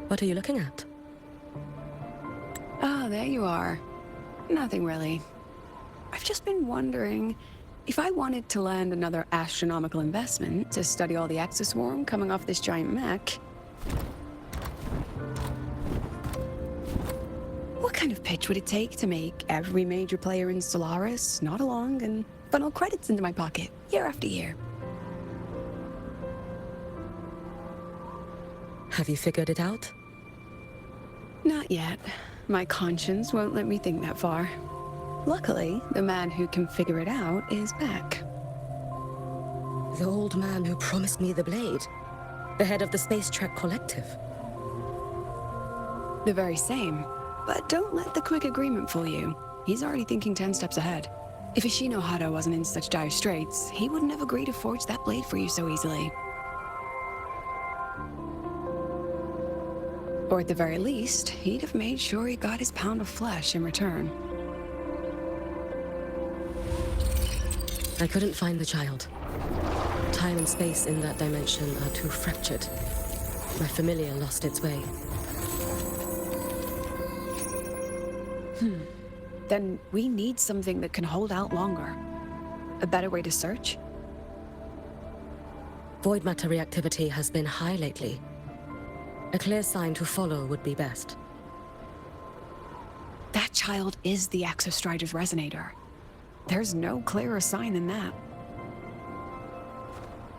What are you looking at? Ah, there you are. Nothing really. I've just been wondering, if I wanted to land another astronomical investment to study all the exoswarm coming off this giant mech, what kind of pitch would it take to make every major player in Solaris nod along and funnel credits into my pocket year after year? Have you figured it out? Not yet. My conscience won't let me think that far. Luckily, the man who can figure it out is back. The old man who promised me the blade. The head of the Space Trek Collective. The very same. But don't let the quick agreement fool you. He's already thinking 10 steps ahead. If Ishino Hado wasn't in such dire straits, he wouldn't have agreed to forge that blade for you so easily. Or at the very least, he'd have made sure he got his pound of flesh in return. I couldn't find the child. Time and space in that dimension are too fractured. My familiar lost its way. Then we need something that can hold out longer. A better way to search? Void matter reactivity has been high lately. A clear sign to follow would be best. That child is the Exostrider's resonator. There's no clearer sign than that.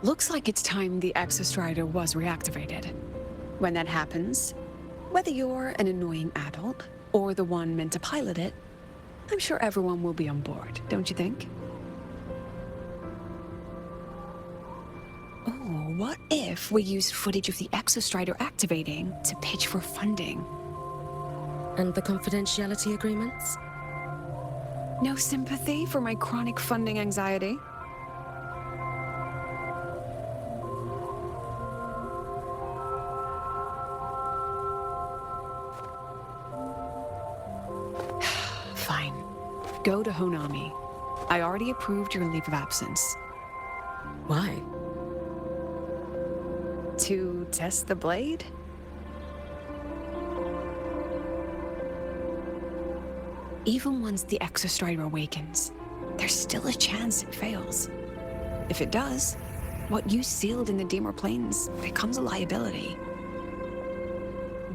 Looks like it's time the Exostrider was reactivated. When that happens, whether you're an annoying adult or the one meant to pilot it, I'm sure everyone will be on board, don't you think? Oh, what if we used footage of the Exostrider activating to pitch for funding? And the confidentiality agreements? No sympathy for my chronic funding anxiety? Fine. Go to Honami. I already approved your leave of absence. Why? To test the blade? Even once the Exostrider awakens, there's still a chance it fails. If it does, what you sealed in the Dimmer Plains becomes a liability.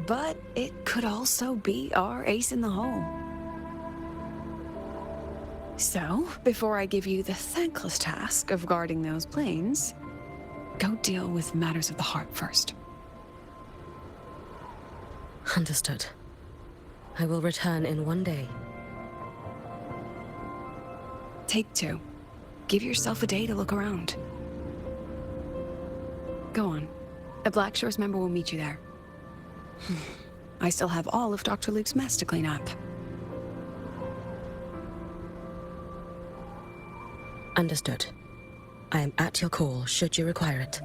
But it could also be our ace in the hole. So, before I give you the thankless task of guarding those planes, go deal with matters of the heart first. Understood. I will return in one day. Take 2. Give yourself a day to look around. Go on. A Black Shores member will meet you there. I still have all of Dr. Luke's mess to clean up. Understood. I am at your call, should you require it.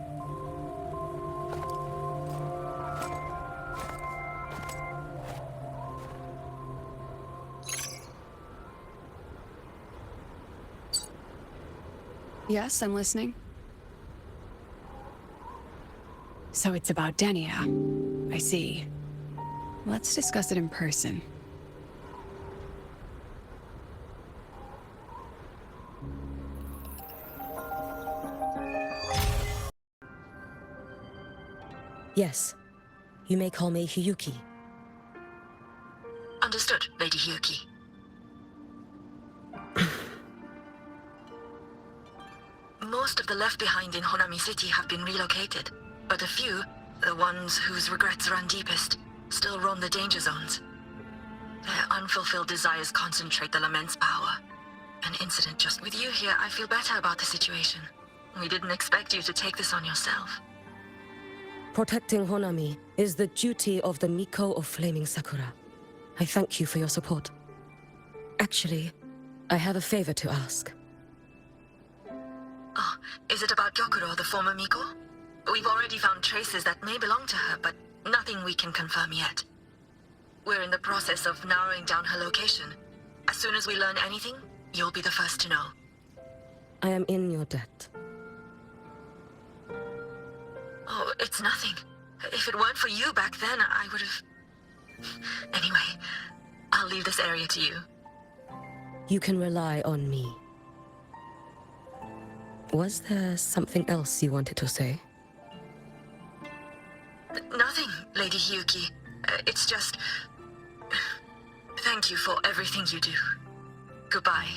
Yes, I'm listening. So it's about Denia. I see. Let's discuss it in person. Yes. You may call me Hiyuki. Understood, Lady Hiyuki. Most of the left behind in Honami City have been relocated, but a few, the ones whose regrets run deepest, still roam the danger zones. Their unfulfilled desires concentrate the Lament's power. An incident just with you here, I feel better about the situation. We didn't expect you to take this on yourself. Protecting Honami is the duty of the Miko of Flaming Sakura. I thank you for your support. Actually, I have a favor to ask. Oh, is it about Gyokuro, the former Miko? We've already found traces that may belong to her, but nothing we can confirm yet. We're in the process of narrowing down her location. As soon as we learn anything, you'll be the first to know. I am in your debt. Oh, it's nothing. If it weren't for you back then, I would have... Anyway, I'll leave this area to you. You can rely on me. Was there something else you wanted to say? Nothing, Lady Hyuki. It's just... Thank you for everything you do. Goodbye.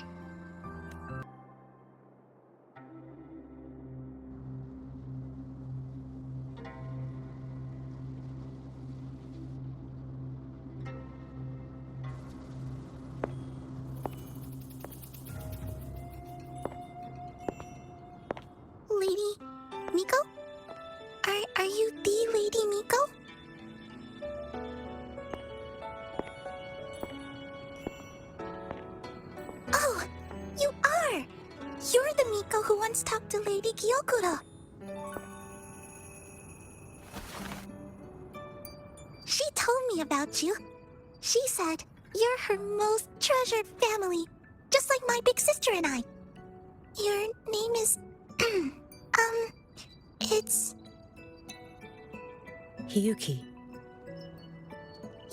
Lady Miko? Are you the Lady Miko? Oh, you are! You're the Miko who once talked to Lady Gyokuro. She told me about you. She said you're her most treasured family, just like my big sister and I. Your name is... it's... Hiyuki.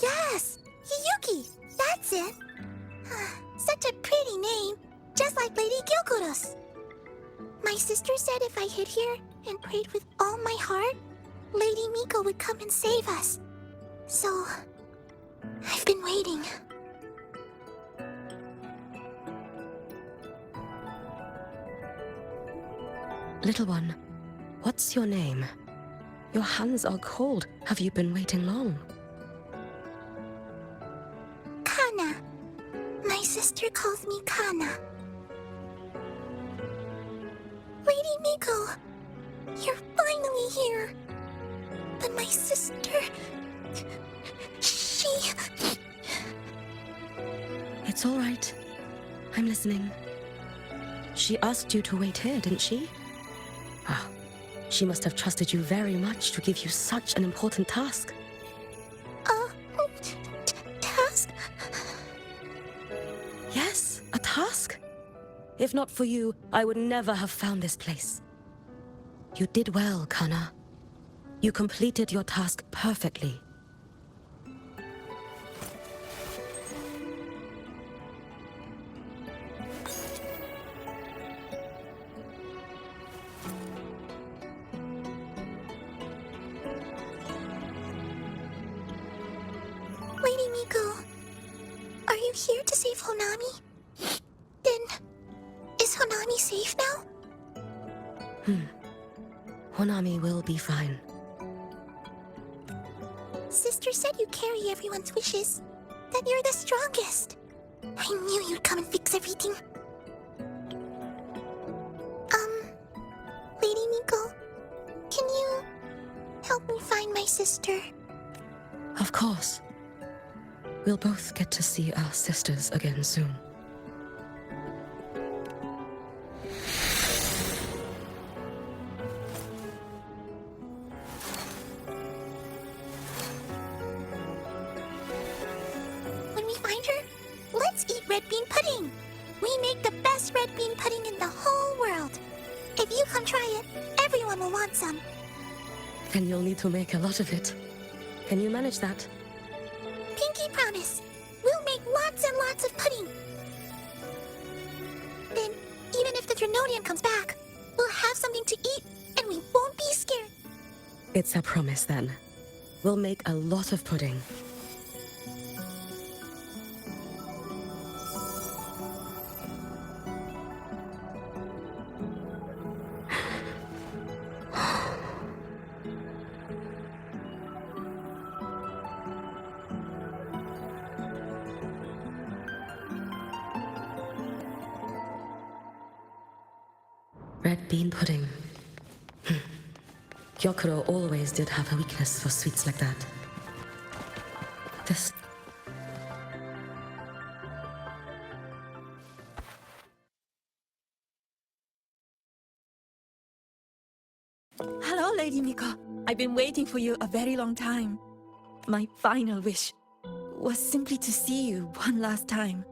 Yes! Hiyuki! That's it! Such a pretty name, just like Lady Gyokuro's. My sister said if I hid here and prayed with all my heart, Lady Miko would come and save us. So, I've been waiting. Little one, what's your name? Your hands are cold. Have you been waiting long? Kana. My sister calls me Kana. Lady Miko, you're finally here. But my sister... She... It's all right. I'm listening. She asked you to wait here, didn't she? Ah, she must have trusted you very much to give you such an important task. Task? Yes, a task. If not for you, I would never have found this place. You did well, Kana. You completed your task perfectly. Lady Miko, are you here to save Honami? Then, is Honami safe now? Honami will be fine. Sister said you carry everyone's wishes, that you're the strongest. I knew you'd come and fix everything. Lady Miko, can you help me find my sister? Of course. We'll both get to see our sisters again soon. When we find her, let's eat red bean pudding. We make the best red bean pudding in the whole world. If you come try it, everyone will want some. Then you'll need to make a lot of it. Can you manage that? Pinky promise. We'll make lots and lots of pudding. Then, even if the Drenodian comes back, we'll have something to eat and we won't be scared. It's a promise then. We'll make a lot of pudding. Red bean pudding. Gyokuro always did have a weakness for sweets like that. This... Hello, Lady Miko. I've been waiting for you a very long time. My final wish was simply to see you one last time.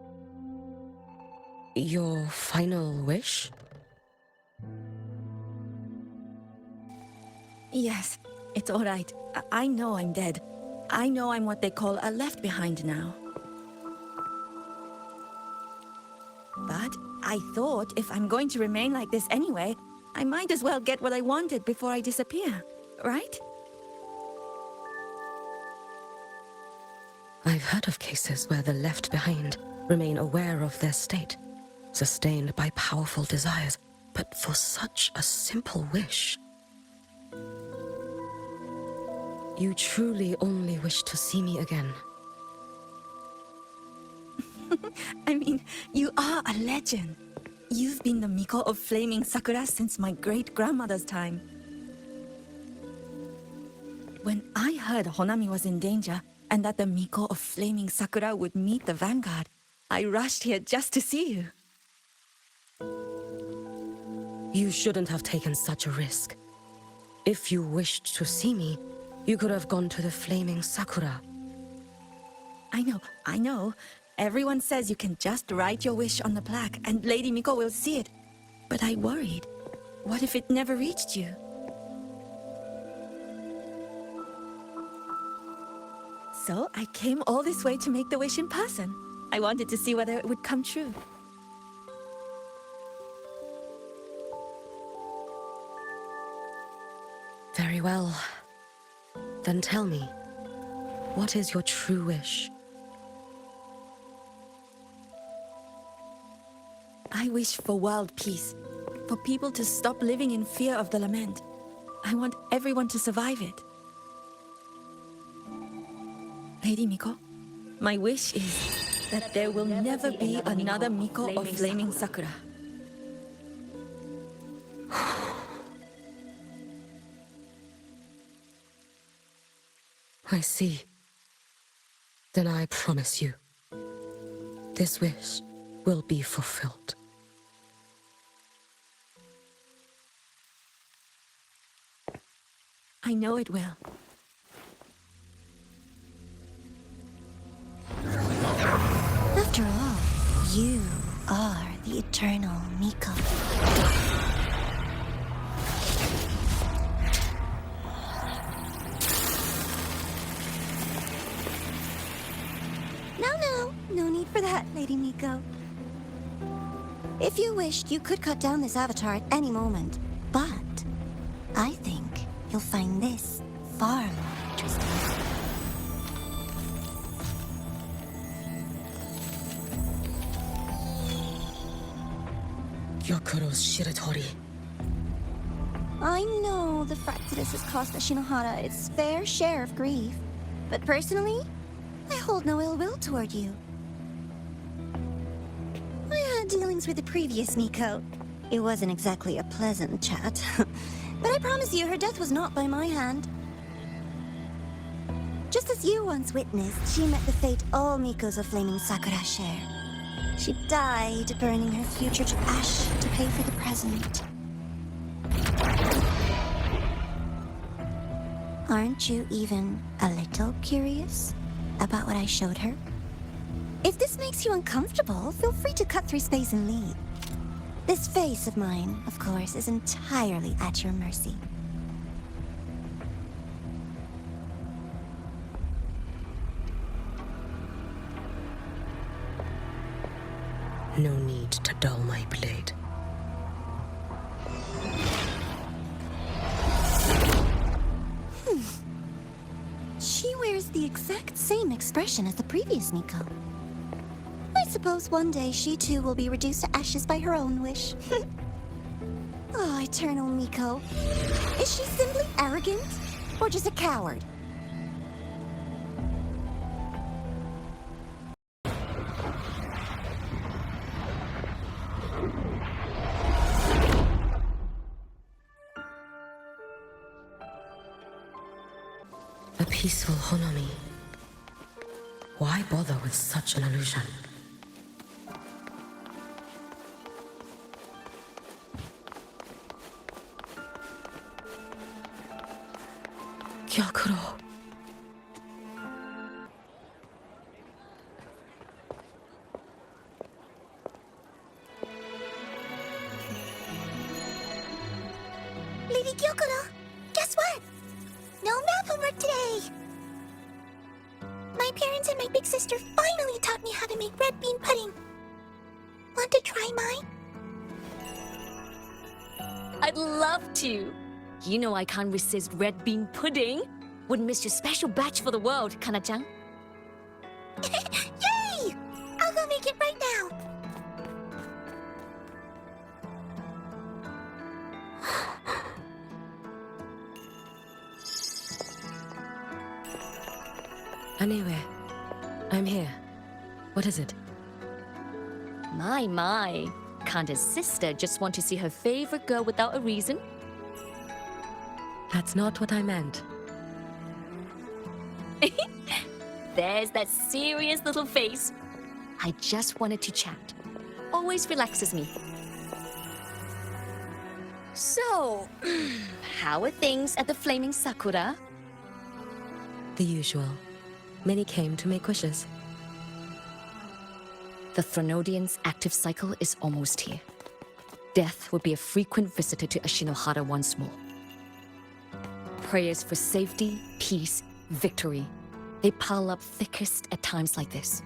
Your final wish? Yes, It's all right. I know I'm dead. I know I'm what they call a left behind now. But I thought if I'm going to remain like this anyway, I might as well get what I wanted before I disappear, right? I've heard of cases where the left behind remain aware of their state, sustained by powerful desires, but for such a simple wish. You truly only wish to see me again. I mean, you are a legend. You've been the Miko of Flaming Sakura since my great-grandmother's time. When I heard Honami was in danger, and that the Miko of Flaming Sakura would meet the Vanguard, I rushed here just to see you. You shouldn't have taken such a risk. If you wished to see me, you could have gone to the Flaming Sakura. I know. Everyone says you can just write your wish on the plaque and Lady Miko will see it. But I worried. What if it never reached you? So I came all this way to make the wish in person. I wanted to see whether it would come true. Very well. Then tell me, what is your true wish? I wish for world peace, for people to stop living in fear of the lament. I want everyone to survive it. Lady Miko, my wish is that there will never be another Miko of Flaming Sakura. I see. Then I promise you, this wish will be fulfilled. I know it will. After all, you are the eternal Miko. No need for that, Lady Miko. If you wished, you could cut down this avatar at any moment. But I think you'll find this far more interesting. Gyokuro's Shiratori. I know the fractidus has cost the Shinohara its fair share of grief. But personally, I hold no ill will toward you. I had dealings with the previous Miko. It wasn't exactly a pleasant chat. But I promise you, her death was not by my hand. Just as you once witnessed, she met the fate all Mikos of Flaming Sakura share. She died, burning her future to ash to pay for the present. Aren't you even a little curious about what I showed her? If this makes you uncomfortable, feel free to cut through space and leave. This face of mine, of course, is entirely at your mercy. No need to dull my blade. She wears the exact same expression as the previous Miko. I suppose one day she too will be reduced to ashes by her own wish. Oh, eternal Miko. Is she simply arrogant? Or just a coward? A peaceful Honami. Why bother with such an illusion? Gyokuro. Lady Gyokuro, guess what? No math homework today! My parents and my big sister finally taught me how to make red bean pudding. Want to try mine? I'd love to. You know I can't resist red bean pudding. Wouldn't miss your special batch for the world, Kana-chan. Yay! I'll go make it right now. Anyway, I'm here. What is it? My. Can't his sister just want to see her favorite girl without a reason? That's not what I meant. There's that serious little face. I just wanted to chat. Always relaxes me. So, how are things at the Flaming Sakura? The usual. Many came to make wishes. The Threnodian's active cycle is almost here. Death will be a frequent visitor to Ashinohara once more. Prayers for safety, peace, victory. They pile up thickest at times like this.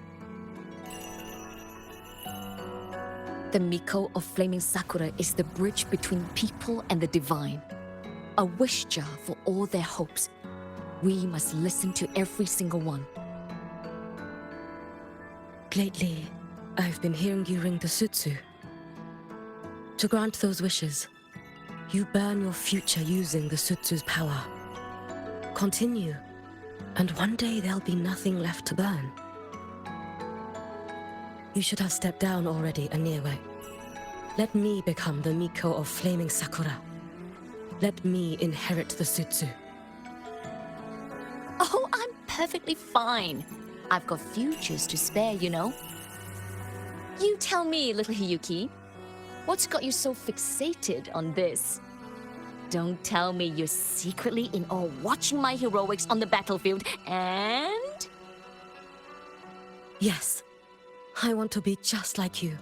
The Miko of Flaming Sakura is the bridge between people and the divine. A wish jar for all their hopes. We must listen to every single one. Lately, I've been hearing you ring the Sutsu. To grant those wishes, you burn your future using the Sutsu's power. Continue, and one day there'll be nothing left to burn. You should have stepped down already, Aniwe. Let me become the Miko of Flaming Sakura. Let me inherit the Sutsu. Oh, I'm perfectly fine. I've got futures to spare, you know. You tell me, little Hiyuki, what's got you so fixated on this? Don't tell me you're secretly in awe watching my heroics on the battlefield and... Yes, I want to be just like you.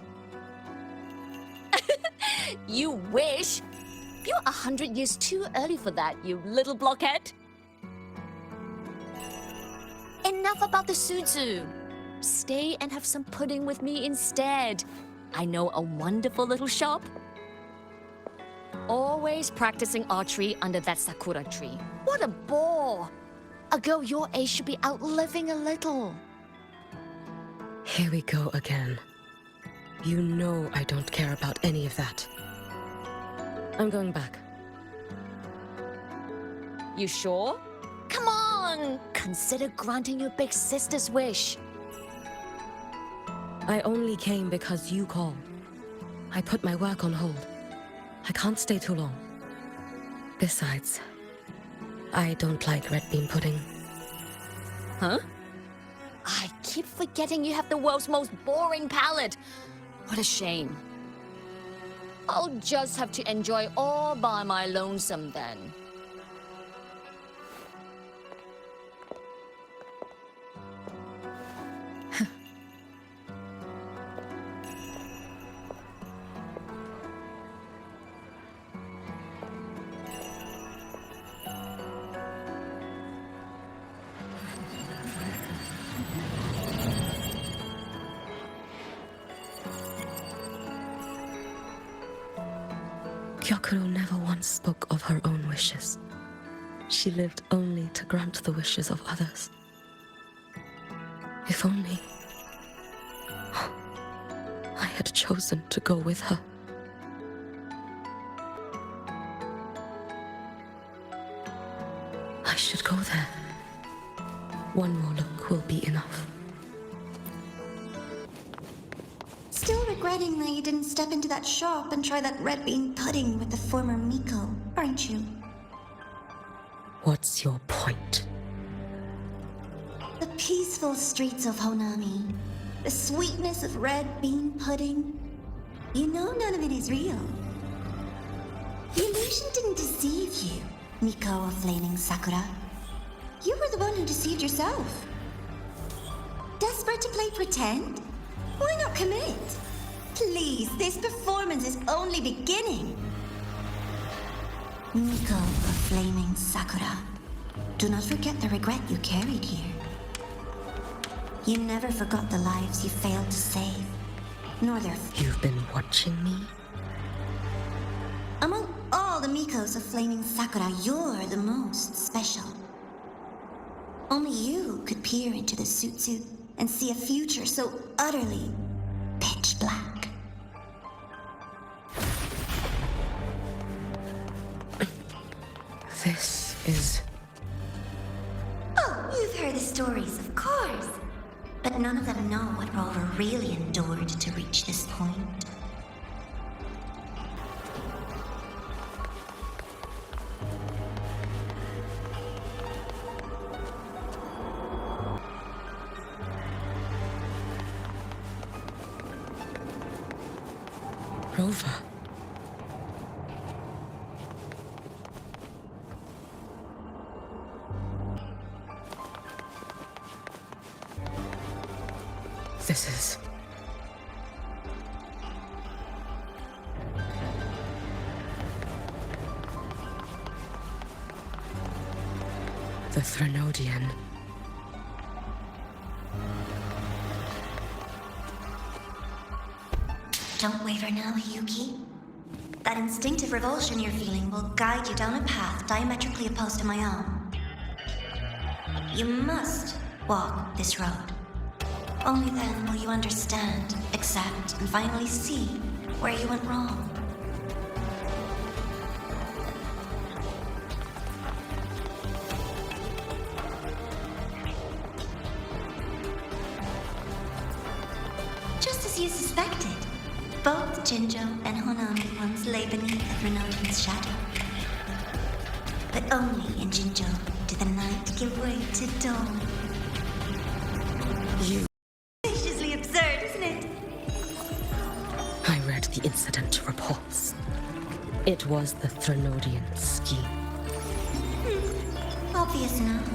You wish! You're 100 years too early for that, you little blockhead. Enough about the Sutsu. Stay and have some pudding with me instead. I know a wonderful little shop. Always practicing archery under that sakura tree. What a bore! A girl your age should be out living a little. Here we go again. You know I don't care about any of that. I'm going back. You sure? Come on! Consider granting your big sister's wish. I only came because you called. I put my work on hold. I can't stay too long. Besides, I don't like red bean pudding. Huh? I keep forgetting you have the world's most boring palate. What a shame. I'll just have to enjoy all by my lonesome then. Kyokuro never once spoke of her own wishes. She lived only to grant the wishes of others. If only I had chosen to go with her. I should go there. One more look will be enough. Still regretting that you didn't step into that shop and try that red bean pudding with the former Miko, aren't you? What's your point? The peaceful streets of Honami, the sweetness of red bean pudding. You know none of it is real. The illusion didn't deceive you, Miko of Flaming Sakura. You were the one who deceived yourself. Desperate to play pretend? Why not commit? Please, this performance is only beginning. Miko of Flaming Sakura, Do not forget the regret you carried here. You never forgot the lives you failed to save, nor their... You've been watching me? Among all the Mikos of Flaming Sakura, you're the most special. Only you could peer into the Sutsu and see a future so utterly pitch black. This is... Oh, you've heard the stories, of course. But none of them know what Rover really endured to reach this point. Rover. This is... the Threnodian. Don't waver now, Yuki. That instinctive revulsion you're feeling will guide you down a path diametrically opposed to my own. You must walk this road. Only then will you understand, accept, and finally see where you went wrong. Just as you suspected, both Jinjo and Honami once lay beneath the Threnodian's shadow. But only in Jinjo did the night give way to dawn. You... Viciously absurd, isn't it? I read the incident reports. It was the Threnodian scheme. Obvious enough.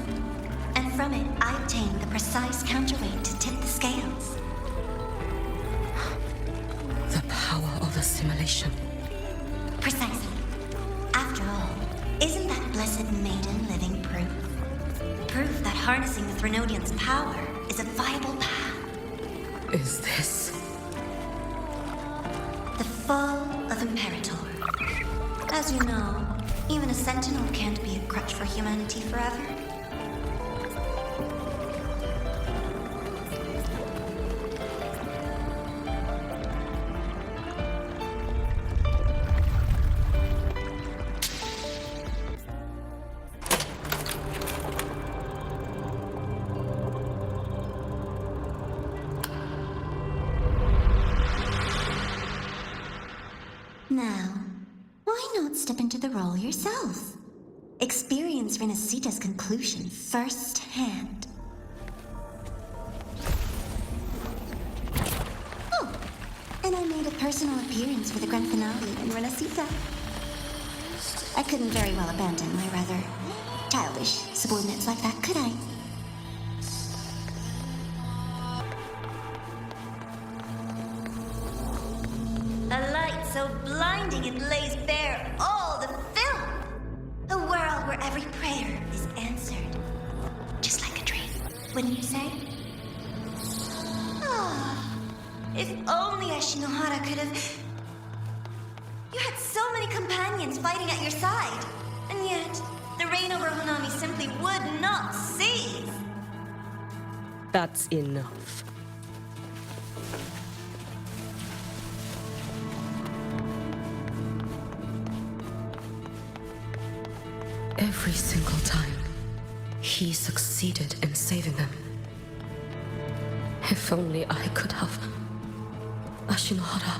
And from it, I obtained the precise counterweight to tip the scales. The power of assimilation. Precisely. After all, isn't that blessed maiden living proof? Proof that harnessing the Threnodian's power is a viable path. Is this... The fall of Imperator. As you know, even a sentinel can't be a crutch for humanity forever. Now, why not step into the role yourself? Experience Renacita's conclusion firsthand. Oh, and I made a personal appearance for the grand finale in Renacita. I couldn't very well abandon my rather childish subordinates like that, could I? A light so blinding it lays bare all the filth. A world where every prayer is answered. Just like a dream, wouldn't you say? Ah, if only Ashinohara could have... You had so many companions fighting at your side. And yet, the reign over Honami simply would not cease. That's enough. Every single time, he succeeded in saving them. If only I could have... Ashinohara.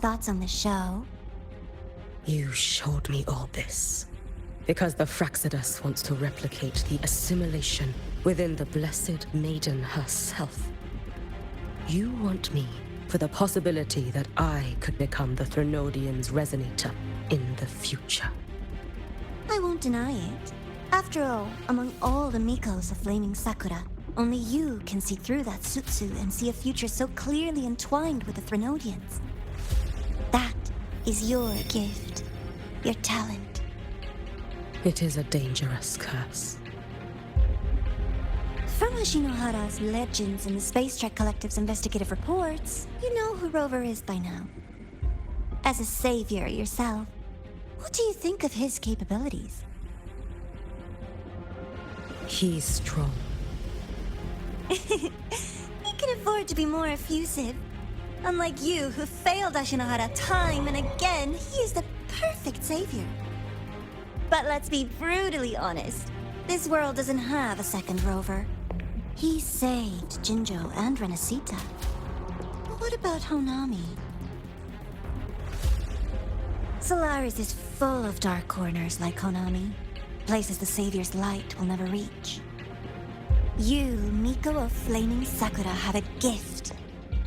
Thoughts on the show? You showed me all this. Because the Fraxidus wants to replicate the assimilation within the Blessed Maiden herself. You want me for the possibility that I could become the Threnodian's resonator in the future. I won't deny it. After all, among all the Mikos of Flaming Sakura, Only you can see through that Sutsu and see a future so clearly entwined with the Threnodians. That is your gift, your talent. It is a dangerous curse. From Ashinohara's legends and the Space Trek Collective's investigative reports, you know who Rover is by now. As a savior yourself, what do you think of his capabilities? He's strong. He can afford to be more effusive. Unlike you, who failed Ashinohara time and again, he is the perfect savior. But let's be brutally honest. This world doesn't have a second Rover. He saved Jinjo and Renacita. But what about Honami? Solaris is full of dark corners like Honami. Places the Savior's light will never reach. You, Miko of Flaming Sakura, have a gift.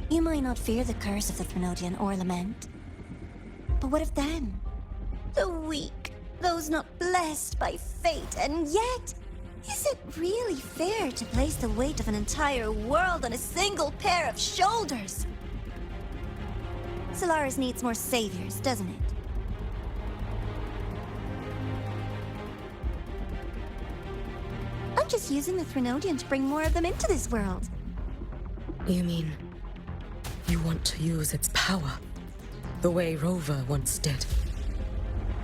You might not fear the curse of the Threnodian or lament. But what of them? The weak, those not blessed by fate, and yet, is it really fair to place the weight of an entire world on a single pair of shoulders? Solaris needs more saviors, doesn't it? I'm just using the Threnodian to bring more of them into this world. You mean you want to use its power the way Rover once did?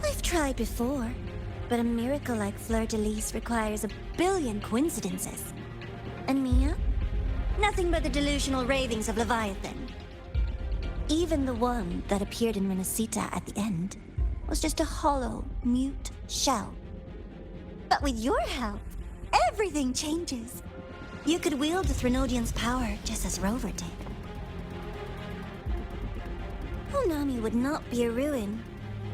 I've tried before, but a miracle like Fleur-de-Lis requires a billion coincidences. And Mia? Nothing but the delusional ravings of Leviathan. Even the one that appeared in Renacita at the end was just a hollow, mute shell. But with your help, everything changes. You could wield the Threnodian's power just as Rover did. Honami would not be a ruin,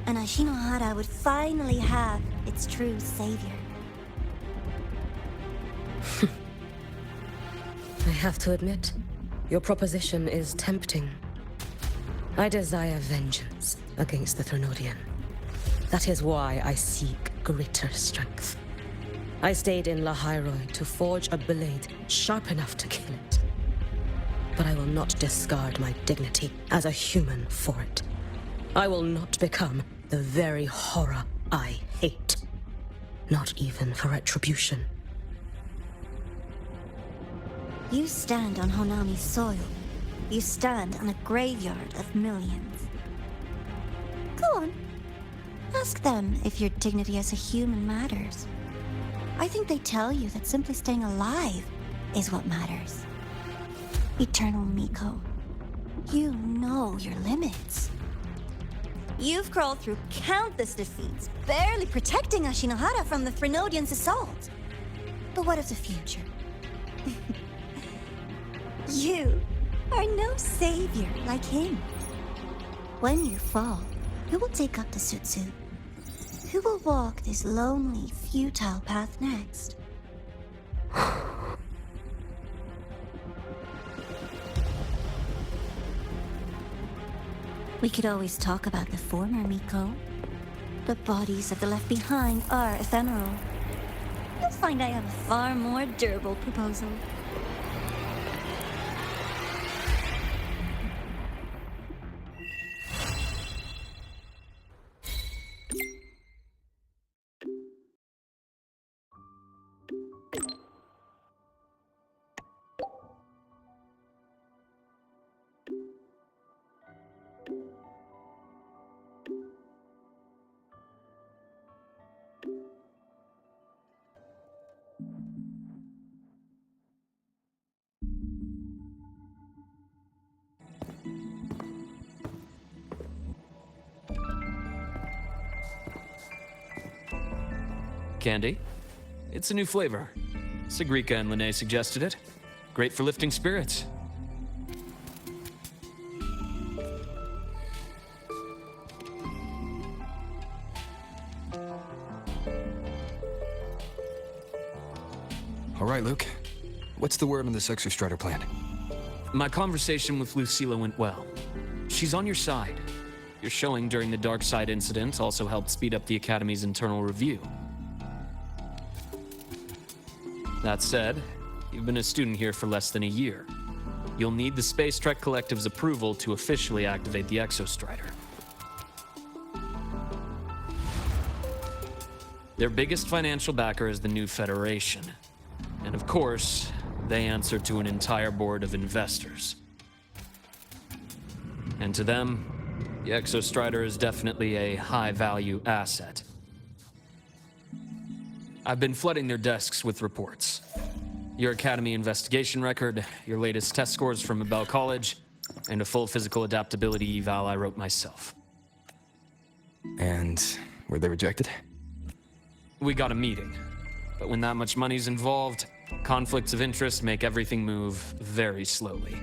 and Ashinohara would finally have its true savior. I have to admit, your proposition is tempting. I desire vengeance against the Threnodian. That is why I seek greater strength. I stayed in Lahai Roi to forge a blade sharp enough to kill it. But I will not discard my dignity as a human for it. I will not become the very horror I hate. Not even for retribution. You stand on Honami's soil. You stand on a graveyard of millions. Go on. Ask them if your dignity as a human matters. I think they tell you that simply staying alive is what matters. Eternal Miko, you know your limits. You've crawled through countless defeats, barely protecting Ashinohara from the Threnodian's assault. But what of the future? You are no savior like him. When you fall, who will take up the Sutsu? Who will walk this lonely, futile path next? We could always talk about the former, Miko. The bodies of the left behind are ephemeral. You'll find I have a far more durable proposal. Candy? It's a new flavor. Segrika and Lene suggested it. Great for lifting spirits. All right, Luke. What's the word on this Exostrider plan? My conversation with Lucilla went well. She's on your side. Your showing during the Dark Side incident also helped speed up the Academy's internal review. That said, you've been a student here for less than a year. You'll need the Space Trek Collective's approval to officially activate the Exostrider. Their biggest financial backer is the New Federation. And of course, they answer to an entire board of investors. And to them, the Exostrider is definitely a high-value asset. I've been flooding their desks with reports. Your Academy investigation record, your latest test scores from Abel College, and a full physical adaptability eval I wrote myself. And were they rejected? We got a meeting, but when that much money's involved, conflicts of interest make everything move very slowly.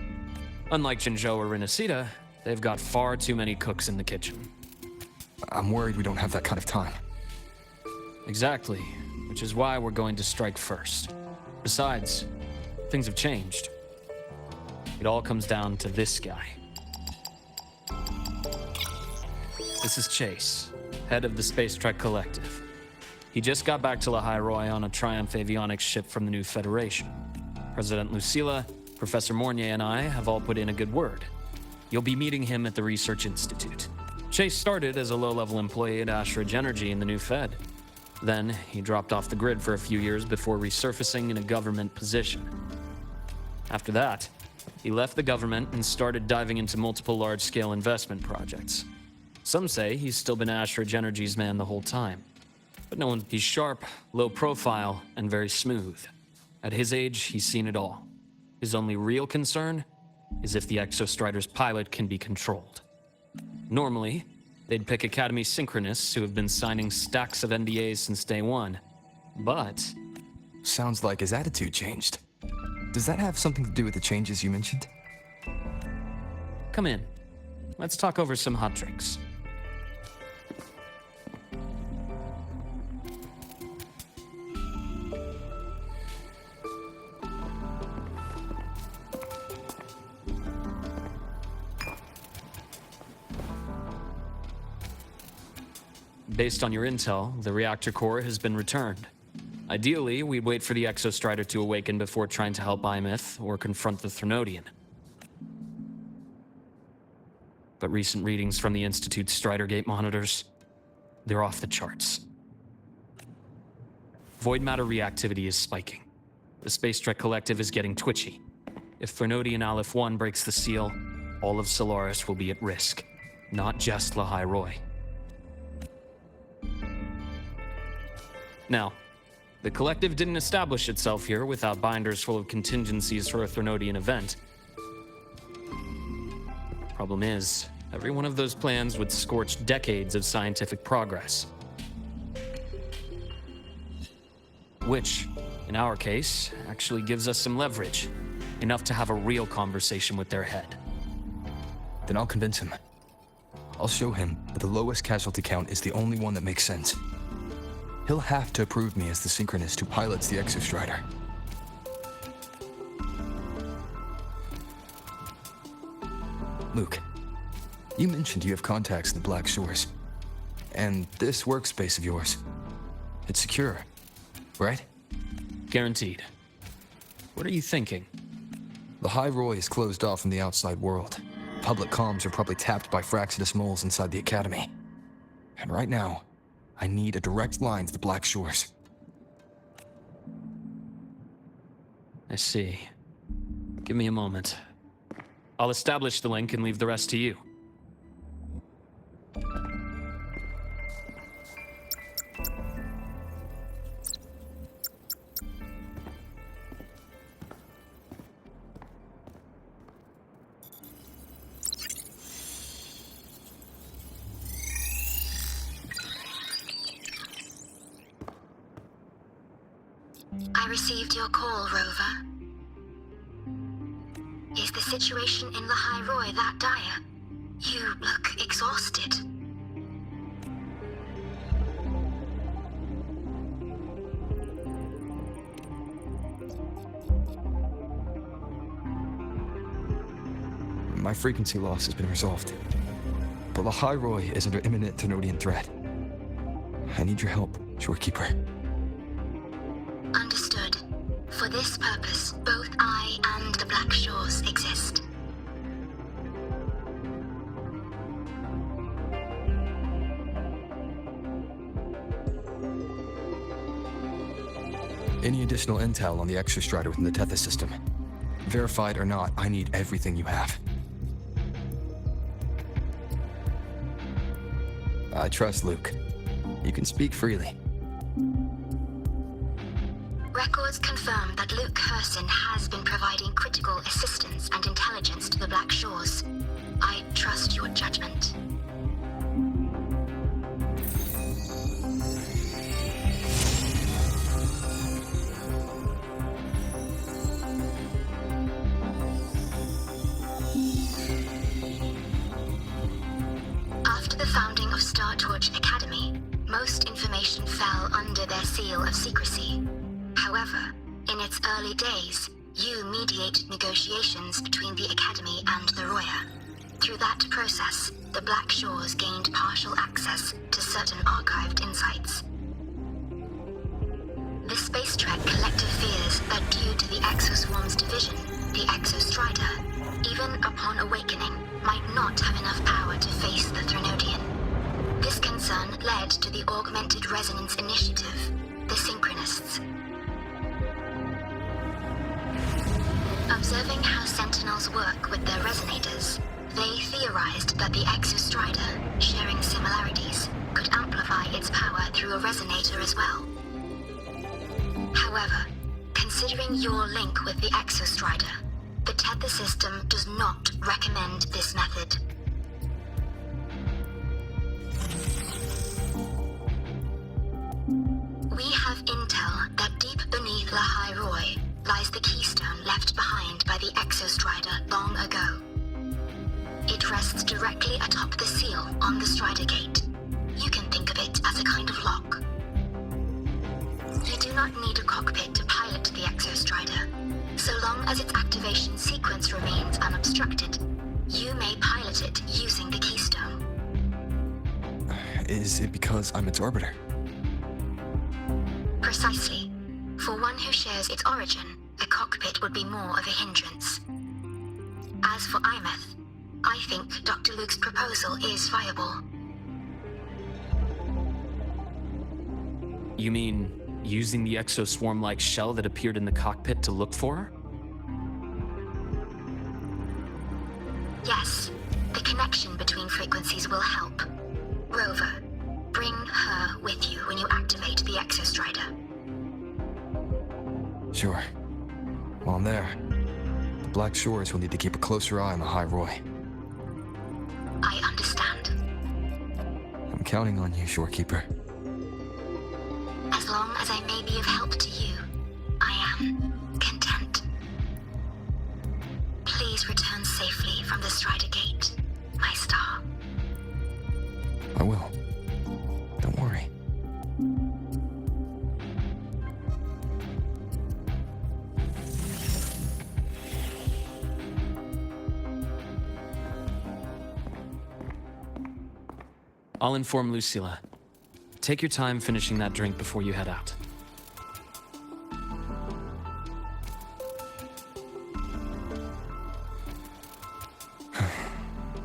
Unlike Jinzhou or Rinasita, they've got far too many cooks in the kitchen. I'm worried we don't have that kind of time. Exactly, which is why we're going to strike first. Besides, things have changed. It all comes down to this guy. This is Chase, head of the Space Trek Collective. He just got back to Lahai Roi on a Triumph avionics ship from the New Federation. President Lucilla, Professor Mornier, and I have all put in a good word. You'll be meeting him at the Research Institute. Chase started as a low-level employee at Ashridge Energy in the New Fed. Then, he dropped off the grid for a few years before resurfacing in a government position. After that, he left the government and started diving into multiple large-scale investment projects. Some say he's still been Ashridge Energy's man the whole time. But no one, he's sharp, low profile, and very smooth. At his age, he's seen it all. His only real concern is if the Exostrider's pilot can be controlled. Normally, they'd pick Academy synchronists who have been signing stacks of NDAs since day one. But Sounds like his attitude changed. Does that have something to do with the changes you mentioned? come in. Let's talk over some hot drinks. Based on your intel, the reactor core has been returned. Ideally, we'd wait for the Exostrider to awaken before trying to help Imyth or confront the Threnodian. But recent readings from the Institute's Strider Gate monitors, they're off the charts. Void matter reactivity is spiking. The Space Trek Collective is getting twitchy. If Threnodian Aleph 1 breaks the seal, all of Solaris will be at risk, not just Lahai Roi. Now, the Collective didn't establish itself here without binders full of contingencies for a Threnodian event. Problem is, every one of those plans would scorch decades of scientific progress. Which, in our case, actually gives us some leverage. Enough to have a real conversation with their head. Then I'll convince him. I'll show him that the lowest casualty count is the only one that makes sense. He'll have to approve me as the synchronist who pilots the Exostrider. Luke, you mentioned you have contacts in the Black Shores. And this workspace of yours, it's secure, right? Guaranteed. What are you thinking? Lahai Roi is closed off from the outside world. Public comms are probably tapped by Fraxidus moles inside the Academy. And right now, I need a direct line to the Black Shores. I see. Give me a moment. I'll establish the link and leave the rest to you. I received your call, Rover. Is the situation in Lahai Roi that dire? You look exhausted. My frequency loss has been resolved. But Lahai Roi is under imminent Threnodian threat. I need your help, Shorekeeper. Understood. For this purpose, both I and the Black Shores exist. Any additional intel on the Exostrider within the Tethys system? Verified or not, I need everything you have. I trust Luke. You can speak freely. Records confirm that Luke Herson has been providing critical assistance and intelligence to the Black Shores. I trust your judgment. After the founding of Star Torch Academy, most information fell under their seal of secrecy. However, in its early days, you mediated negotiations between the Academy and the Roya. Through that process, the Black Shores gained partial access to certain archived insights. The Space Trek Collective fears that due to the Exoswarm's division, the Exostrider, even upon awakening, might not have enough power to face the Threnodian. This concern led to the Augmented Resonance Initiative, the Synchronists. Observing how Sentinels work with their resonators, they theorized that the Exostrider, sharing similarities, could amplify its power through a resonator as well. However, considering your link with the Exostrider, the Tether system does not recommend this method. We have intel that deep beneath Lahai Roi lies the keystone left behind by the Exostrider long ago. It rests directly atop the seal on the Strider Gate. You can think of it as a kind of lock. You do not need a cockpit to pilot the Exostrider. So long as its activation sequence remains unobstructed, you may pilot it using the keystone. Is it because I'm its orbiter? Precisely. For one who shares its origin, a cockpit would be more of a hindrance. As for Imeth, I think Dr. Luke's proposal is viable. You mean using the exoswarm-like shell that appeared in the cockpit to look for her? Yes, the connection between frequencies will help. Rover, bring her with you when you activate the Exostrider. Sure. While I'm there, the Black Shores will need to keep a closer eye on the Lahai Roi. I understand. I'm counting on you, Shorekeeper. As long as I may be of help to you, I am content. Please return safely from the Strider Gate, my star. I will. Don't worry. I'll inform Lucilla. Take your time finishing that drink before you head out.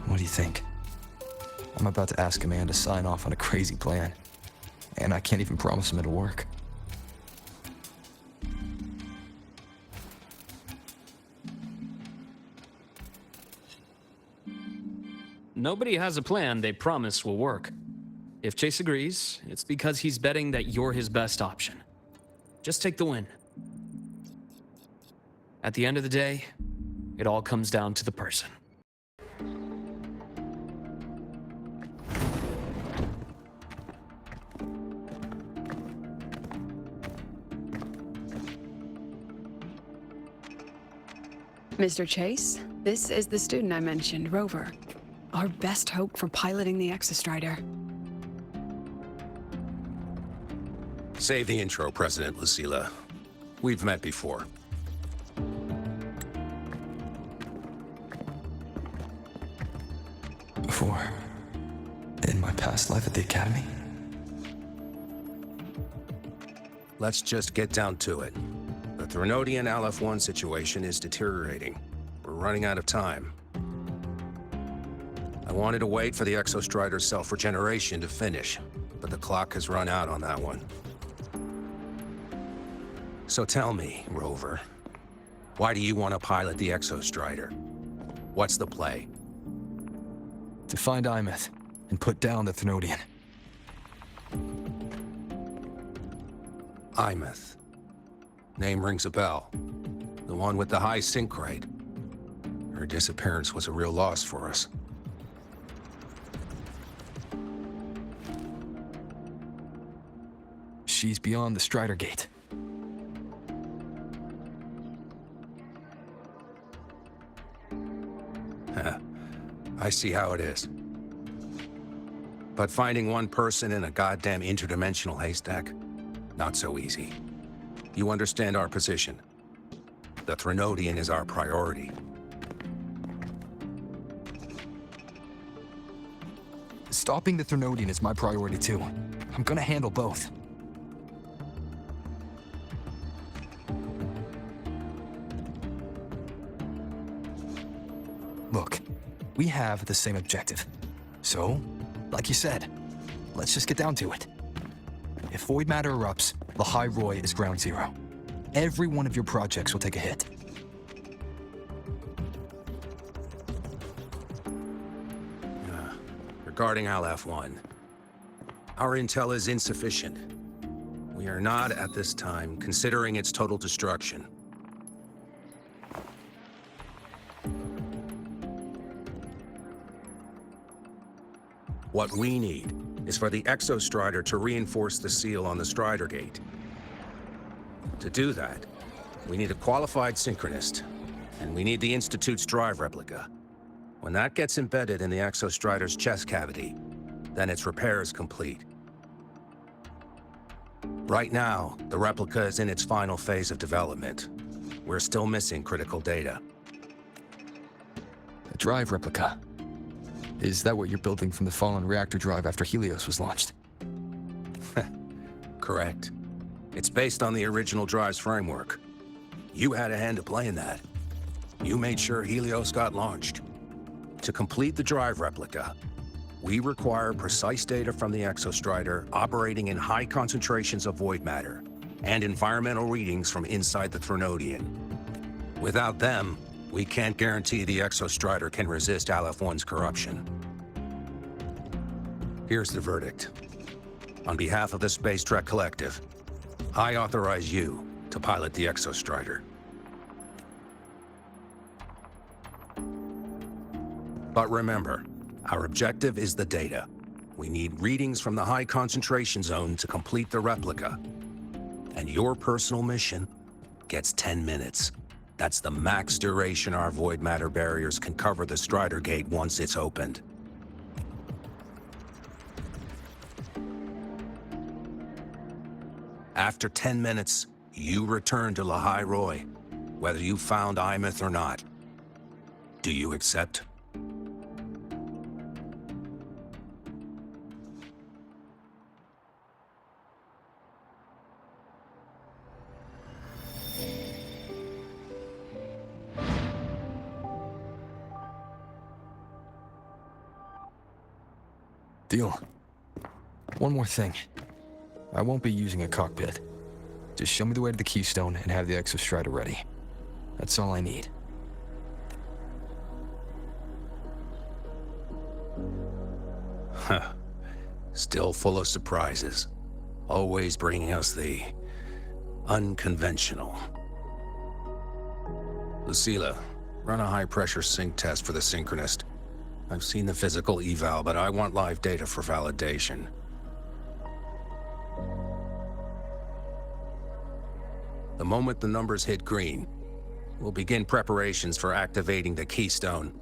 What do you think? I'm about to ask a man to sign off on a crazy plan, and I can't even promise him it'll work. Nobody has a plan they promise will work. If Chase agrees, it's because he's betting that you're his best option. Just take the win. At the end of the day, it all comes down to the person. Mr. Chase, this is the student I mentioned, Rover. Our best hope for piloting the Exostrider. Save the intro, President Lucilla. We've met before. Before? In my past life at the Academy? Let's just get down to it. The Threnodian LF1 situation is deteriorating. We're running out of time. I wanted to wait for the Exostrider's self-regeneration to finish, but the clock has run out on that one. So tell me, Rover, why do you want to pilot the Exostrider? What's the play? To find Imeth and put down the Threnodian. Imeth. Name rings a bell. The one with the high sync rate. Her disappearance was a real loss for us. She's beyond the Strider Gate. I see how it is. But finding one person in a goddamn interdimensional haystack? Not so easy. You understand our position. The Threnodian is our priority. Stopping the Threnodian is my priority too. I'm gonna handle both. Look, we have the same objective. So, like you said, let's just get down to it. If void matter erupts, Lahai Roi is ground zero. Every one of your projects will take a hit. Regarding LF1, our intel is insufficient. We are not, at this time, considering its total destruction. What we need is for the Exostrider to reinforce the seal on the Strider Gate. To do that, we need a qualified synchronist, and we need the Institute's drive replica. When that gets embedded in the Exostrider's chest cavity, then its repair is complete. Right now, the replica is in its final phase of development. We're still missing critical data. A drive replica. Is that what you're building from the fallen reactor drive after Helios was launched? Correct. It's based on the original drive's framework. You had a hand to play in that. You made sure Helios got launched. To complete the drive replica, we require precise data from the Exostrider operating in high concentrations of void matter and environmental readings from inside the Threnodian. Without them, we can't guarantee the Exostrider can resist LF1's corruption. Here's the verdict. On behalf of the Space Trek Collective, I authorize you to pilot the Exostrider. But remember, our objective is the data. We need readings from the high concentration zone to complete the replica. And your personal mission gets 10 minutes. That's the max duration our void matter barriers can cover the Strider Gate once it's opened. After 10 minutes, you return to Lahai Roi, whether you found Imeth or not. Do you accept? Deal. One more thing. I won't be using a cockpit. Just show me the way to the Keystone and have the Exostrider ready. That's all I need. Huh. Still full of surprises. Always bringing us the unconventional. Lucila, run a high-pressure sync test for the Synchronist. I've seen the physical eval, but I want live data for validation. The moment the numbers hit green, we'll begin preparations for activating the Keystone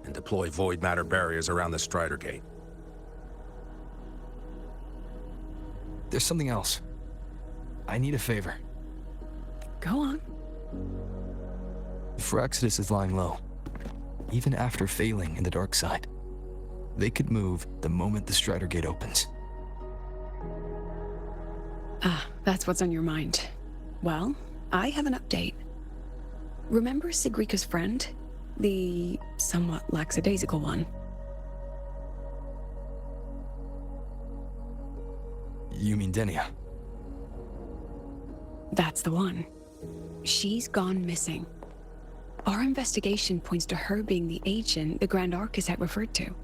and deploy void matter barriers around the Strider Gate. There's something else. I need a favor. Go on. Fraxidus is lying low, even after failing in the dark side. They could move the moment the Strider Gate opens. Ah, that's what's on your mind. Well, I have an update. Remember Sigrika's friend? The somewhat lackadaisical one? You mean Denia? That's the one. She's gone missing. Our investigation points to her being the agent the Grand Architect referred to.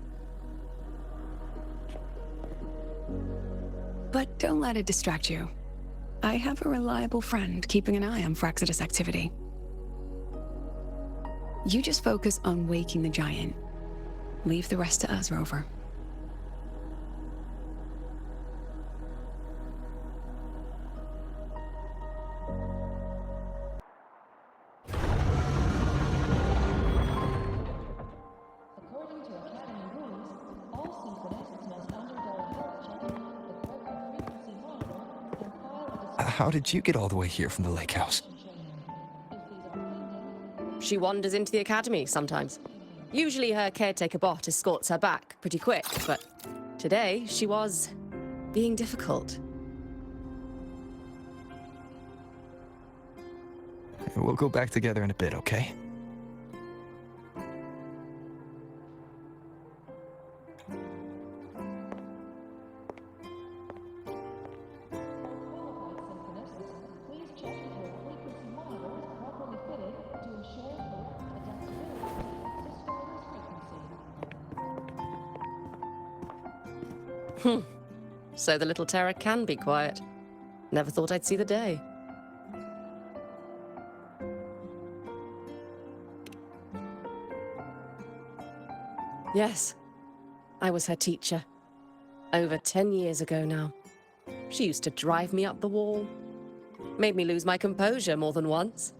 But don't let it distract you. I have a reliable friend keeping an eye on Fraxidus activity. You just focus on waking the giant. Leave the rest to us, Rover. How did you get all the way here from the lake house? She wanders into the academy sometimes. Usually her caretaker bot escorts her back pretty quick, but today she was being difficult. We'll go back together in a bit, okay? So the little terror can be quiet. Never thought I'd see the day. Yes, I was her teacher. Over 10 years ago now. She used to drive me up the wall. Made me lose my composure more than once.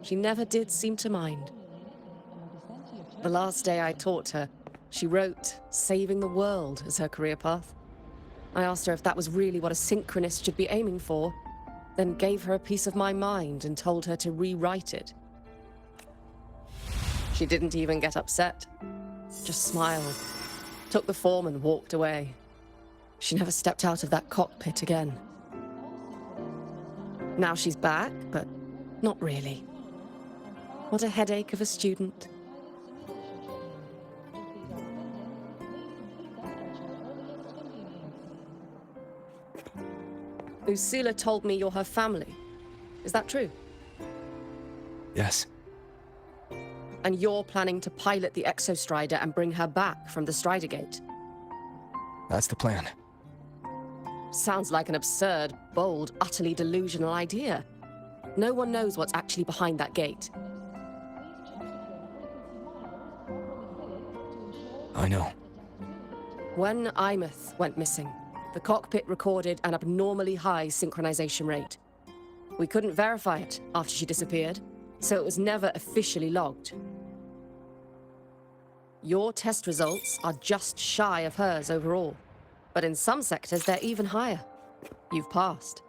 She never did seem to mind. The last day I taught her, she wrote saving the world as her career path. I asked her if that was really what a synchronist should be aiming for, then gave her a piece of my mind and told her to rewrite it. She didn't even get upset, just smiled, took the form and walked away. She never stepped out of that cockpit again. Now she's back, but not really. What a headache of a student. Lucila told me you're her family. Is that true? Yes. And you're planning to pilot the Exostrider and bring her back from the Strider Gate? That's the plan. Sounds like an absurd, bold, utterly delusional idea. No one knows what's actually behind that gate. I know. When Imeth went missing, the cockpit recorded an abnormally high synchronization rate. We couldn't verify it after she disappeared, so it was never officially logged. Your test results are just shy of hers overall, but in some sectors they're even higher. You've passed.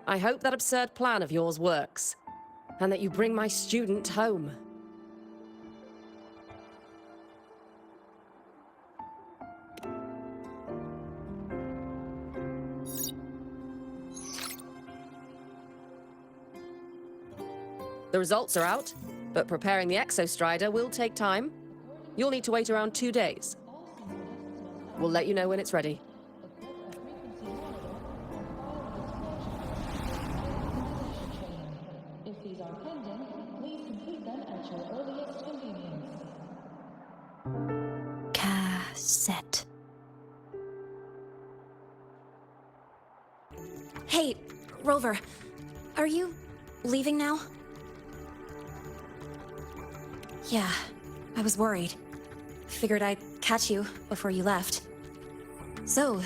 I hope that absurd plan of yours works, and that you bring my student home. The results are out, but preparing the Exostrider will take time. You'll need to wait around 2 days. We'll let you know when it's ready. Cassette. Hey, Rover, are you leaving now? Yeah, I was worried. Figured I'd catch you before you left. So,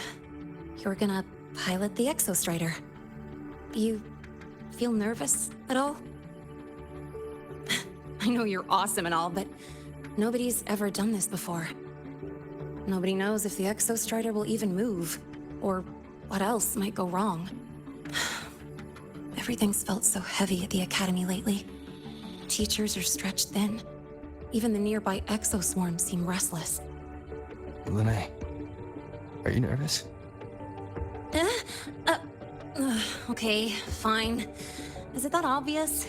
you're gonna pilot the Exostrider. You feel nervous at all? I know you're awesome and all, but nobody's ever done this before. Nobody knows if the Exostrider will even move, or what else might go wrong. Everything's felt so heavy at the Academy lately. Teachers are stretched thin. Even the nearby exoswarms seem restless. Lene, are you nervous? Okay, fine. Is it that obvious?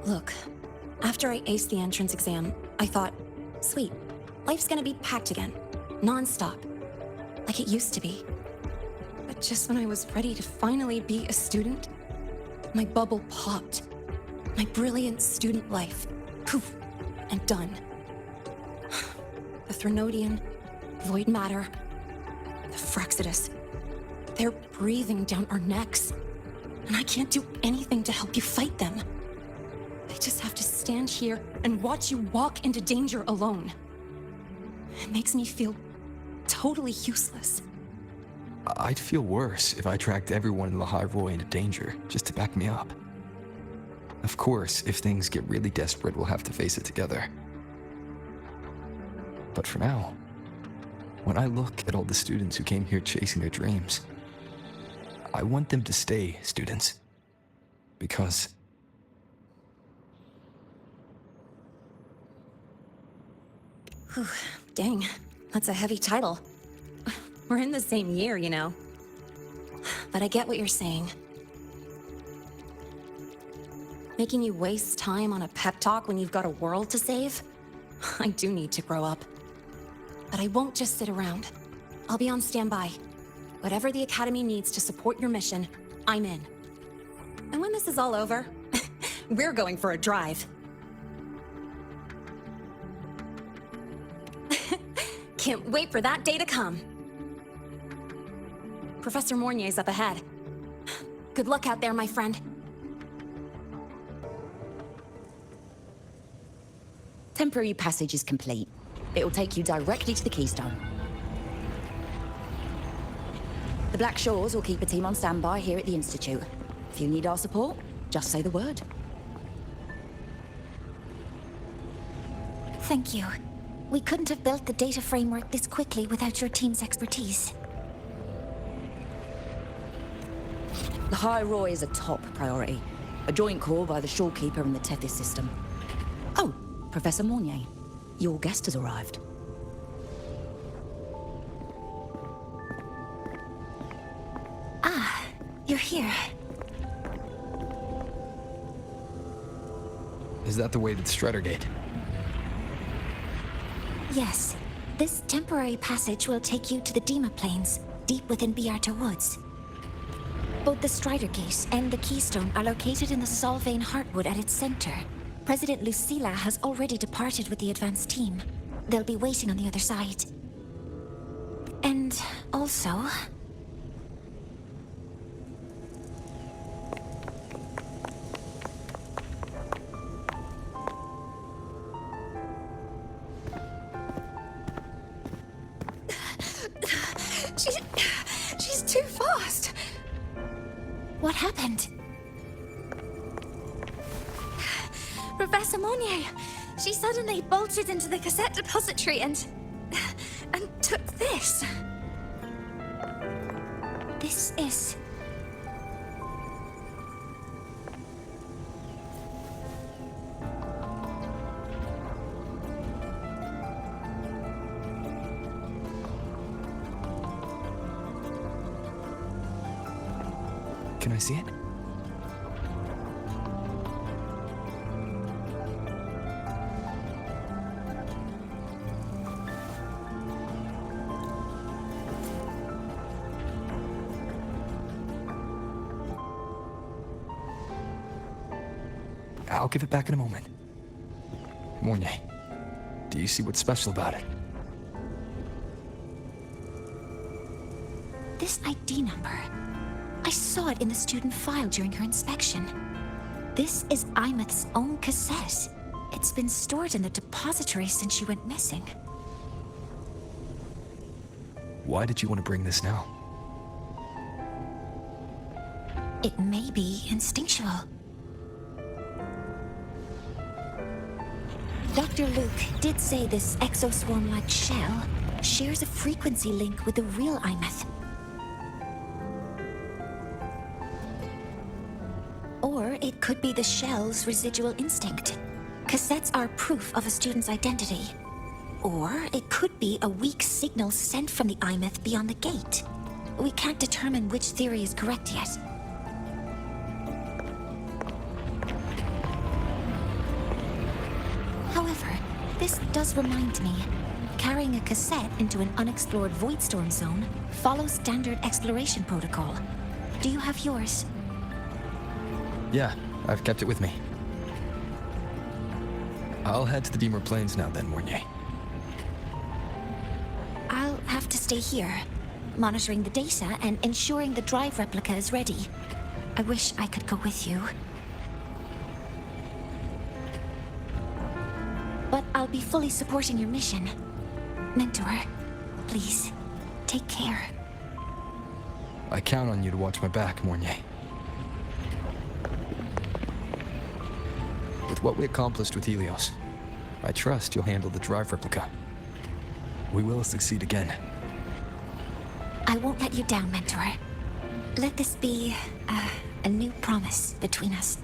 Look, after I aced the entrance exam, I thought, sweet, life's gonna be packed again, non-stop, like it used to be. But just when I was ready to finally be a student, my bubble popped. My brilliant student life, poof, and done. The Threnodian, void matter, the Frexidus, they're breathing down our necks, and I can't do anything to help you fight them. I just have to stand here and watch you walk into danger alone. It makes me feel totally useless. I'd feel worse if I tracked everyone in Lahai Roi into danger just to back me up. Of course, if things get really desperate, we'll have to face it together. But for now, when I look at all the students who came here chasing their dreams, I want them to stay students. Because... Whew, dang, that's a heavy title. We're in the same year, you know. But I get what you're saying. Making you waste time on a pep talk when you've got a world to save? I do need to grow up. But I won't just sit around. I'll be on standby. Whatever the Academy needs to support your mission, I'm in. And when this is all over, we're going for a drive. Can't wait for that day to come. Professor Mornier's up ahead. Good luck out there, my friend. Temporary passage is complete. It'll take you directly to the Keystone. The Black Shores will keep a team on standby here at the Institute. If you need our support, just say the word. Thank you. We couldn't have built the data framework this quickly without your team's expertise. Lahai Roi is a top priority. A joint call by the Shorekeeper and the Tethys system. Oh, Professor Mornier, your guest has arrived. Ah, you're here. Is that the way to the Strider Gate? Yes. This temporary passage will take you to the Dima Plains, deep within Biarta Woods. Both the Strider Gate and the Keystone are located in the Solvane Heartwood at its center. President Lucilla has already departed with the advance team. They'll be waiting on the other side. And also... She's too fast. What happened? Professor Mornier, she suddenly bolted into the cassette depository and took this. This is... Can I see it? I'll give it back in a moment. Mornier, do you see what's special about it? This ID number. I saw it in the student file during her inspection. This is Imeth's own cassette. It's been stored in the depository since she went missing. Why did you want to bring this now? It may be instinctual. Dr. Luke did say this exoswarm-like shell shares a frequency link with the real Imeth. Or it could be the shell's residual instinct. Cassettes are proof of a student's identity. Or it could be a weak signal sent from the Imeth beyond the gate. We can't determine which theory is correct yet. However, this does remind me. Carrying a cassette into an unexplored Voidstorm zone follows standard exploration protocol. Do you have yours? Yeah, I've kept it with me. I'll head to the Deemer Plains now then, Mornier. I'll have to stay here, monitoring the data and ensuring the drive replica is ready. I wish I could go with you. But I'll be fully supporting your mission. Mentor, please, take care. I count on you to watch my back, Mornier. With what we accomplished with Helios, I trust you'll handle the drive replica. We will succeed again. I won't let you down, Mentor. Let this be a new promise between us.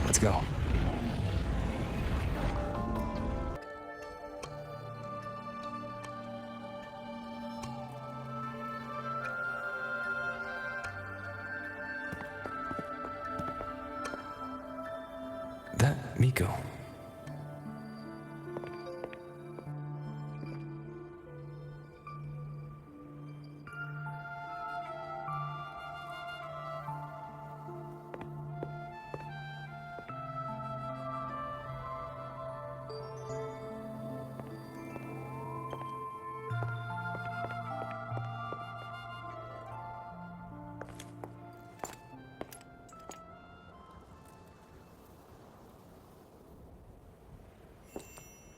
Let's go. That Miko.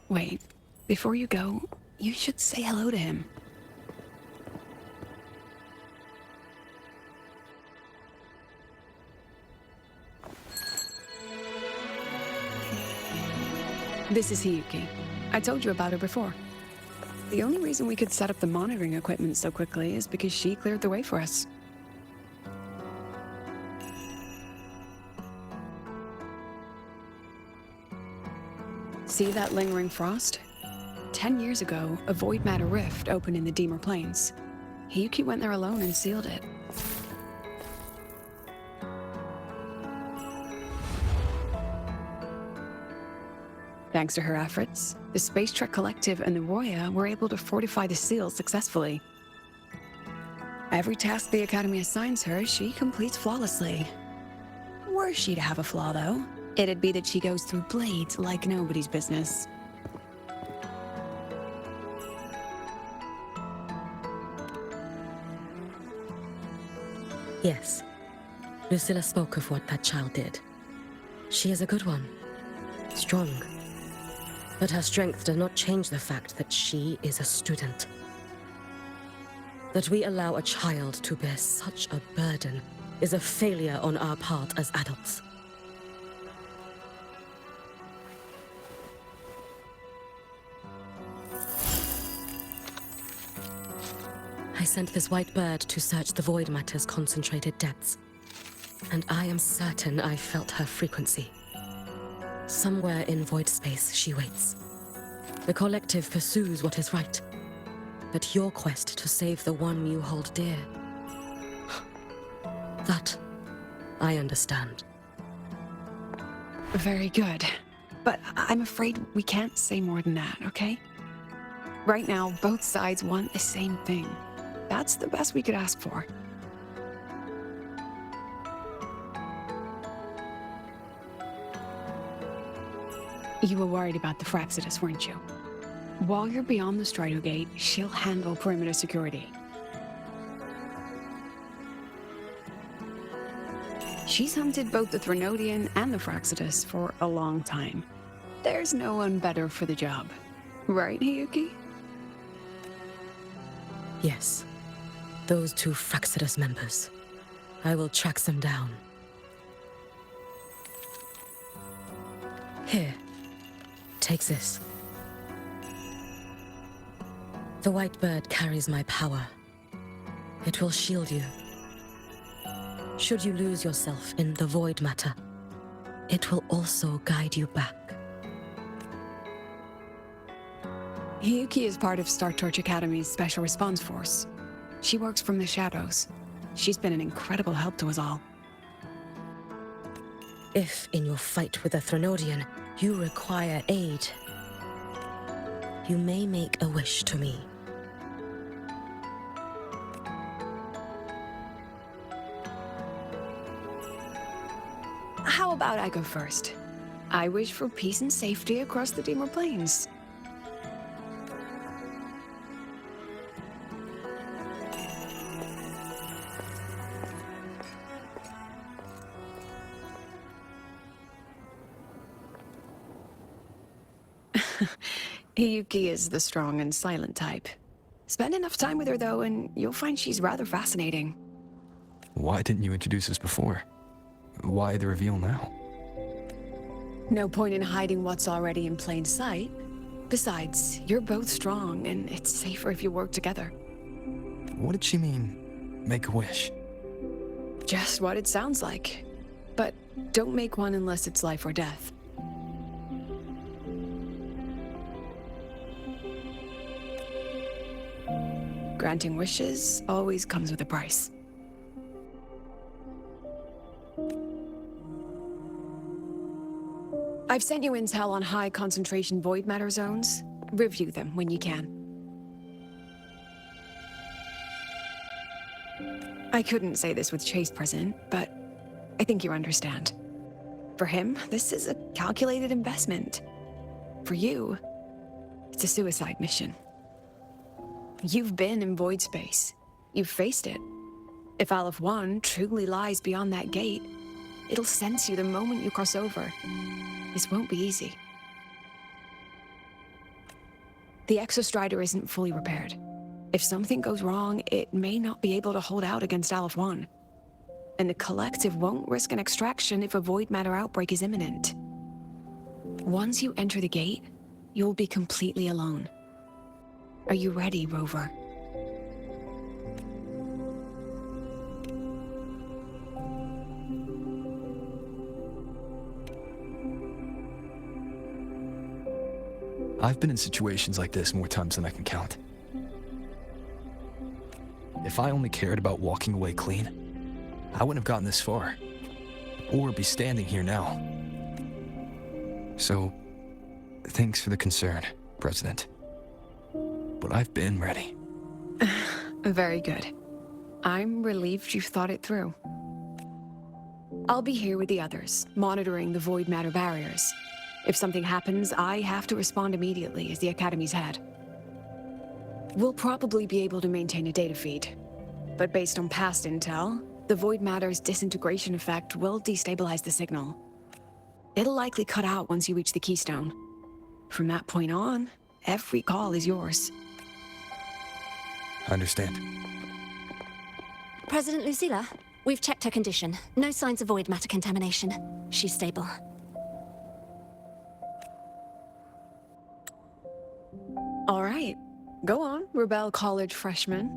Wait, before you go, you should say hello to him. This is Hiyuki. I told you about her before. The only reason we could set up the monitoring equipment so quickly is because she cleared the way for us. See that lingering frost? 10 years ago, a void matter rift opened in the Deemer Plains. Hiyuki went there alone and sealed it. Thanks to her efforts, the Space Trek Collective and the Roya were able to fortify the seal successfully. Every task the Academy assigns her, she completes flawlessly. Were she to have a flaw, though, it'd be that she goes through blades like nobody's business. Yes. Lucilla spoke of what that child did. She is a good one. Strong. But her strength does not change the fact that she is a student. That we allow a child to bear such a burden is a failure on our part as adults. I sent this white bird to search the void matter's concentrated depths, and I am certain I felt her frequency. Somewhere in void space, she waits. The collective pursues what is right, but your quest to save the one you hold dear, that I understand. Very good. But I'm afraid we can't say more than that, okay? Right now, both sides want the same thing. That's the best we could ask for. You were worried about the Fraxidus, weren't you? While you're beyond the Strider Gate, she'll handle perimeter security. She's hunted both the Threnodian and the Fraxidus for a long time. There's no one better for the job. Right, Hiyuki? Yes. Those two Fraxidus members. I will track them down. Here. Take this. The white bird carries my power. It will shield you. Should you lose yourself in the void matter, it will also guide you back. Hiyuki is part of Star Torch Academy's Special Response Force. She works from the shadows. She's been an incredible help to us all. If, in your fight with the Threnodian, you require aid, you may make a wish to me. How about I go first? I wish for peace and safety across the Dimmer Plains. Hiyuki is the strong and silent type. Spend enough time with her, though, and you'll find she's rather fascinating. Why didn't you introduce us before? Why the reveal now? No point in hiding what's already in plain sight. Besides, you're both strong, and it's safer if you work together. What did she mean, make a wish? Just what it sounds like. But don't make one unless it's life or death. Granting wishes always comes with a price. I've sent you intel on high concentration void matter zones. Review them when you can. I couldn't say this with Chase present, but I think you understand. For him, this is a calculated investment. For you, it's a suicide mission. You've been in void space. You've faced it. If Aleph 1 truly lies beyond that gate, it'll sense you the moment you cross over. This won't be easy. The Exostrider isn't fully repaired. If something goes wrong, it may not be able to hold out against Aleph 1. And the Collective won't risk an extraction if a void matter outbreak is imminent. Once you enter the gate, you'll be completely alone. Are you ready, Rover? I've been in situations like this more times than I can count. If I only cared about walking away clean, I wouldn't have gotten this far, or be standing here now. So, thanks for the concern, President. But I've been ready. Very good. I'm relieved you've thought it through. I'll be here with the others, monitoring the void matter barriers. If something happens, I have to respond immediately as the Academy's head. We'll probably be able to maintain a data feed. But based on past intel, the void matter's disintegration effect will destabilize the signal. It'll likely cut out once you reach the keystone. From that point on, every call is yours. I understand. President Lucilla, we've checked her condition. No signs of void matter contamination. She's stable. All right. Go on, Rebel College freshman.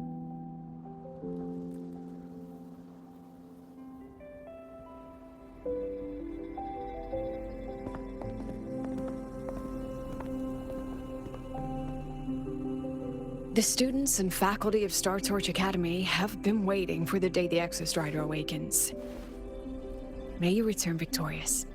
The students and faculty of Star Torch Academy have been waiting for the day the Exostrider awakens. May you return victorious.